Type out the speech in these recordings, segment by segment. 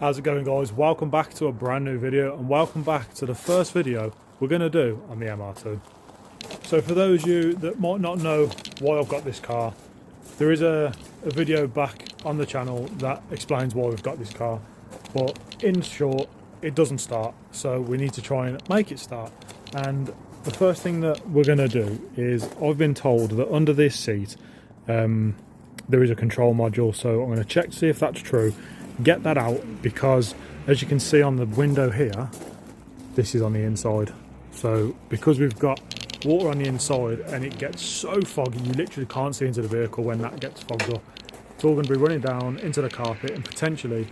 How's it going, guys? Welcome back to a brand new video, and welcome back to the first video we're going to do on the MR2. So for those of you that might not know why I've got this car, there is a video back on the channel that explains why we've got this car, but in short, it doesn't start, so we need to try and make it start. And the first thing that we're going to do is, I've been told that under this seat there is a control module, so I'm going to check to see if that's true, get that out, because as you can see on the window here, this is on the inside. So because we've got water on the inside and it gets so foggy you literally can't see into the vehicle when that gets fogged up, it's all going to be running down into the carpet and potentially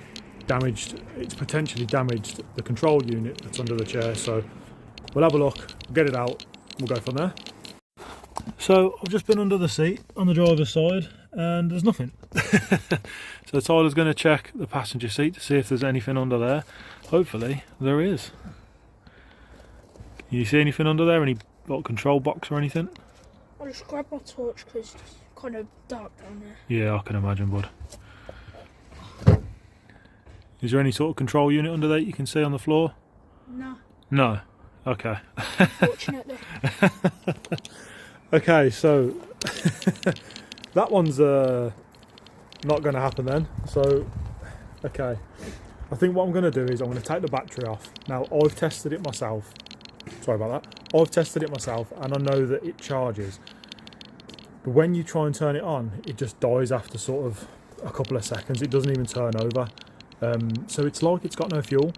damaged the control unit that's under the chair. So we'll have a look, get it out, we'll go from there. So I've just been under the seat on the driver's side and there's nothing. So Tyler's going to check the passenger seat to see if there's anything under there. Hopefully there is. Can you see anything under there? Any like control box or anything? I'll just grab my torch because it's kind of dark down there. Yeah, I can imagine, bud. Is there any sort of control unit under there you can see on the floor? No. No? Okay. Fortunately. Okay, so that one's not going to happen then. So, okay, I think what I'm going to do is I'm going to take the battery off. Now, I've tested it myself. Sorry about that. I've tested it myself and I know that it charges. But when you try and turn it on, it just dies after sort of a couple of seconds. It doesn't even turn over. So it's like it's got no fuel.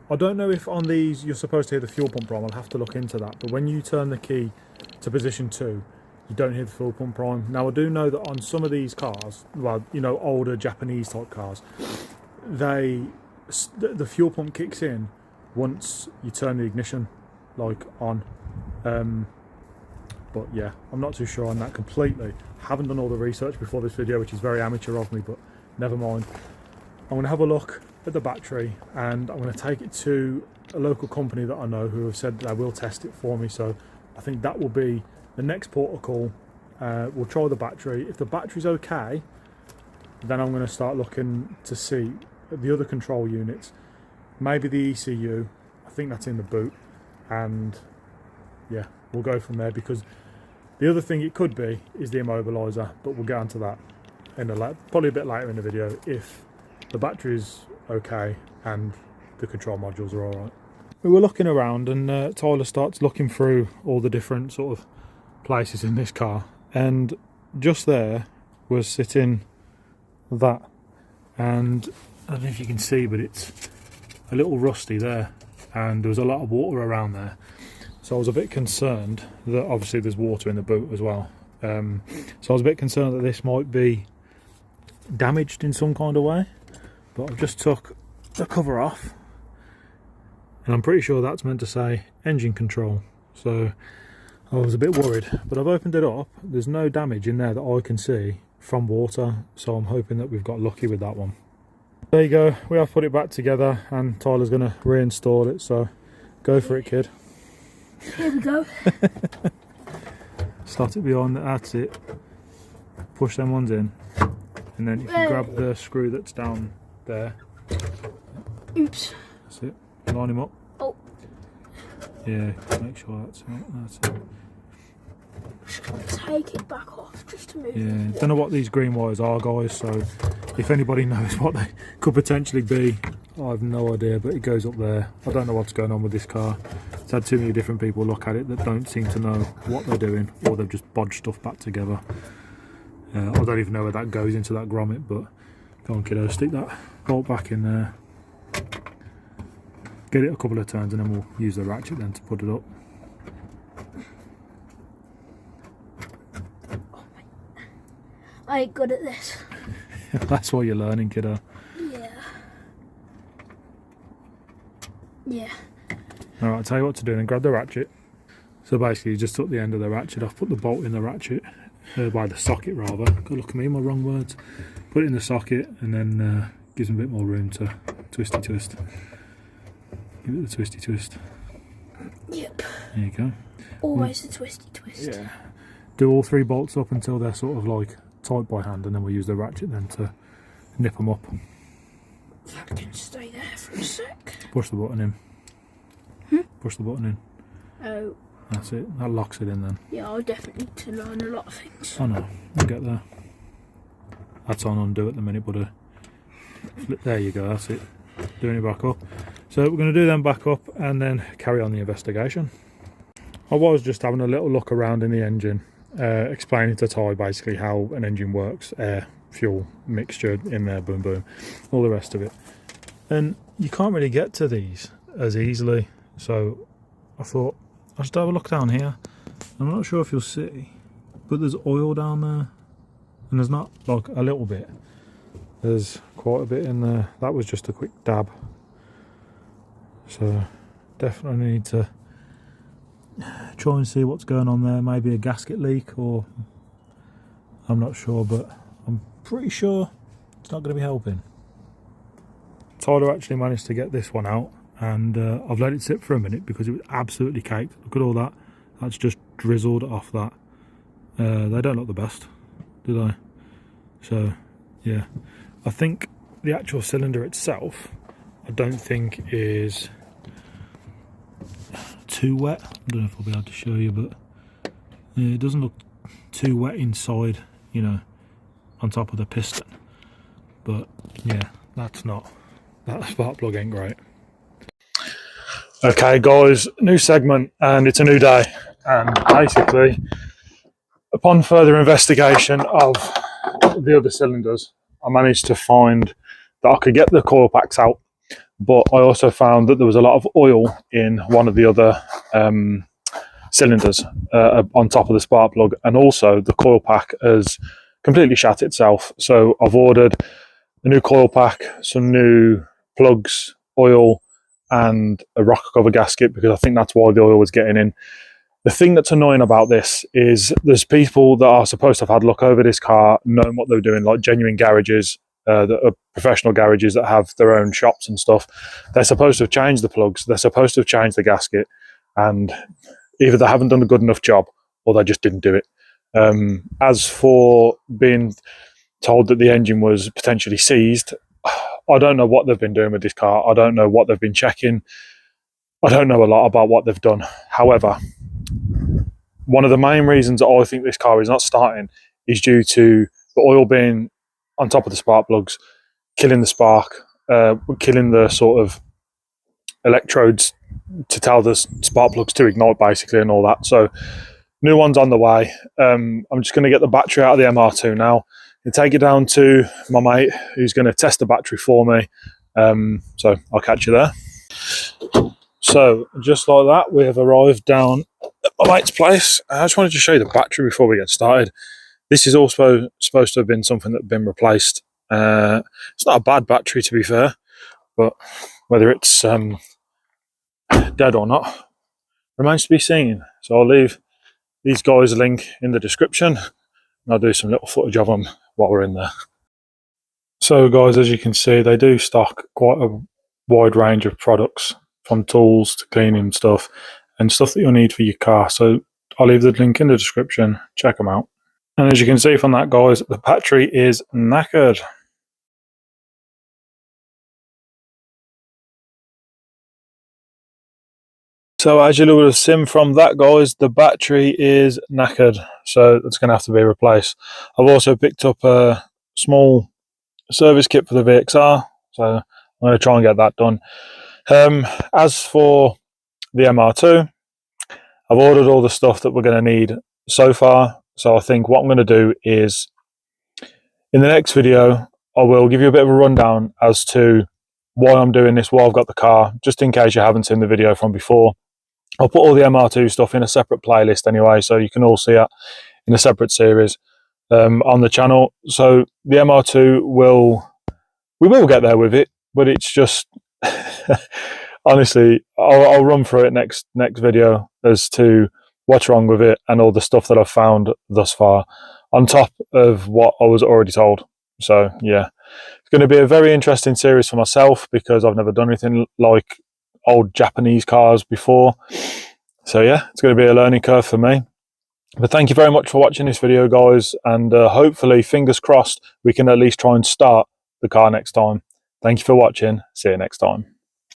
I don't know if on these you're supposed to hear the fuel pump prime. I'll have to look into that. But when you turn the key to position 2, you don't hear the fuel pump prime. Now I do know that on some of these cars, well, you know, older Japanese type cars, the fuel pump kicks in once you turn the ignition like on. But yeah, I'm not too sure on that completely. Haven't done all the research before this video, which is very amateur of me, but never mind. I'm going to have a look at the battery and I'm going to take it to a local company that I know who have said they will test it for me. So I think that will be the next port of call. We'll try the battery. If the battery's okay, then I'm going to start looking to see the other control units, maybe the ECU. I think that's in the boot, and yeah, we'll go from there, because the other thing it could be is the immobiliser, but we'll get onto that in probably a bit later in the video if the battery's okay and the control modules are alright. We were looking around and Tyler starts looking through all the different sort of places in this car, and just there was sitting that, and I don't know if you can see, but it's a little rusty there, and there was a lot of water around there, so I was a bit concerned that obviously there's water in the boot as well. So I was a bit concerned that this might be damaged in some kind of way, but I've just took the cover off and I'm pretty sure that's meant to say engine control, so I was a bit worried, but I've opened it up. There's no damage in there that I can see from water, so I'm hoping that we've got lucky with that one. There you go, we have put it back together and Tyler's going to reinstall it, so go for it, kid. Here we go. Start it behind, that's it. Push them ones in, and then if you grab the screw that's down there. Oops. That's it. Line him up. Oh. Yeah, make sure that's it. That's it. Just gonna take it back off just to move. Yeah, don't know what these green wires are, guys, so if anybody knows what they could potentially be, I have no idea, but it goes up there. I don't know what's going on with this car. It's had too many different people look at it that don't seem to know what they're doing, or they've just bodged stuff back together. I don't even know where that goes into that grommet, but go on, kiddo, stick that bolt back in there. Get it a couple of turns and then we'll use the ratchet then to put it up. I ain't good at this. That's why you're learning, kiddo. Yeah. Yeah. Alright, I'll tell you what to do, then grab the ratchet. So basically you just took the end of the ratchet off, put the bolt in the ratchet, by the socket rather. God, look at me, my wrong words. Put it in the socket and then gives them a bit more room to twisty twist. Give it the twisty twist. Yep. There you go. Always the twisty twist. Yeah. Do all 3 bolts up until they're sort of like tight by hand, and then we'll use the ratchet then to nip them up. Push the button in. Push the button in. Oh. That's it. That locks it in then. Yeah, I'll definitely need to learn a lot of things. Oh no, we'll get there. That's on undo at the minute, but there you go, that's it. Doing it back up. So we're going to do them back up and then carry on the investigation. I was just having a little look around in the engine, explaining to Ty basically how an engine works, air, fuel, mixture in there, boom boom, all the rest of it. And you can't really get to these as easily, so I thought I'll just have a look down here. I'm not sure if you'll see, but there's oil down there, and there's not like a little bit, there's quite a bit in there. That was just a quick dab, so definitely need to try and see what's going on there. Maybe a gasket leak, or I'm not sure, but I'm pretty sure it's not going to be helping. Tyler actually managed to get this one out, and I've let it sit for a minute because it was absolutely caked. Look at all that. That's just drizzled off that. They don't look the best, do they? So yeah, I think the actual cylinder itself, I don't think is too wet. I don't know if I'll be able to show you, but it doesn't look too wet inside, you know, on top of the piston. But yeah, that spark plug ain't great. Okay guys, new segment, and it's a new day, and basically upon further investigation of the other cylinders, I managed to find that I could get the coil packs out, but I also found that there was a lot of oil in one of the other cylinders on top of the spark plug, and also the coil pack has completely shat itself. So I've ordered a new coil pack, some new plugs, oil, and a rocker cover gasket, because I think that's why the oil was getting in. The thing that's annoying about this is there's people that are supposed to have had a look over this car, knowing what they're doing, like genuine garages, that are professional garages that have their own shops and stuff. They're supposed to have changed the plugs, they're supposed to have changed the gasket, and either they haven't done a good enough job or they just didn't do it. As for being told that the engine was potentially seized, I don't know what they've been doing with this car. I don't know what they've been checking. I don't know a lot about what they've done. However, one of the main reasons that I think this car is not starting is due to the oil being on top of the spark plugs, killing the spark, killing the sort of electrodes to tell the spark plugs to ignite, basically, and all that. So new one's on the way. I'm just going to get the battery out of the MR2 now and take it down to my mate, who's going to test the battery for me. So I'll catch you there. So just like that, we have arrived down at my mate's place. I just wanted to show you the battery before we get started. This is also supposed to have been something that had been replaced. It's not a bad battery, to be fair, but whether it's dead or not remains to be seen. So I'll leave these guys a link in the description, and I'll do some little footage of them while we're in there. So guys, as you can see, they do stock quite a wide range of products, from tools to cleaning stuff and stuff that you'll need for your car. So I'll leave the link in the description, check them out. And as you can see from that, guys, the battery is knackered. So as you would have seen from that, guys, the battery is knackered, so it's going to have to be replaced. I've also picked up a small service kit for the VXR, so I'm going to try and get that done. As for the MR2, I've ordered all the stuff that we're going to need so far, so I think what I'm going to do is, in the next video, I will give you a bit of a rundown as to why I'm doing this, why I've got the car, just in case you haven't seen the video from before. I'll put all the MR2 stuff in a separate playlist anyway, so you can all see it in a separate series on the channel. So the MR2 we will get there with it, but it's just honestly, I'll run through it next video as to what's wrong with it and all the stuff that I've found thus far, on top of what I was already told. So yeah, it's going to be a very interesting series for myself, because I've never done anything like old Japanese cars before. So yeah, it's going to be a learning curve for me. But thank you very much for watching this video, guys, and hopefully, fingers crossed, we can at least try and start the car next time. Thank you for watching. See you next time.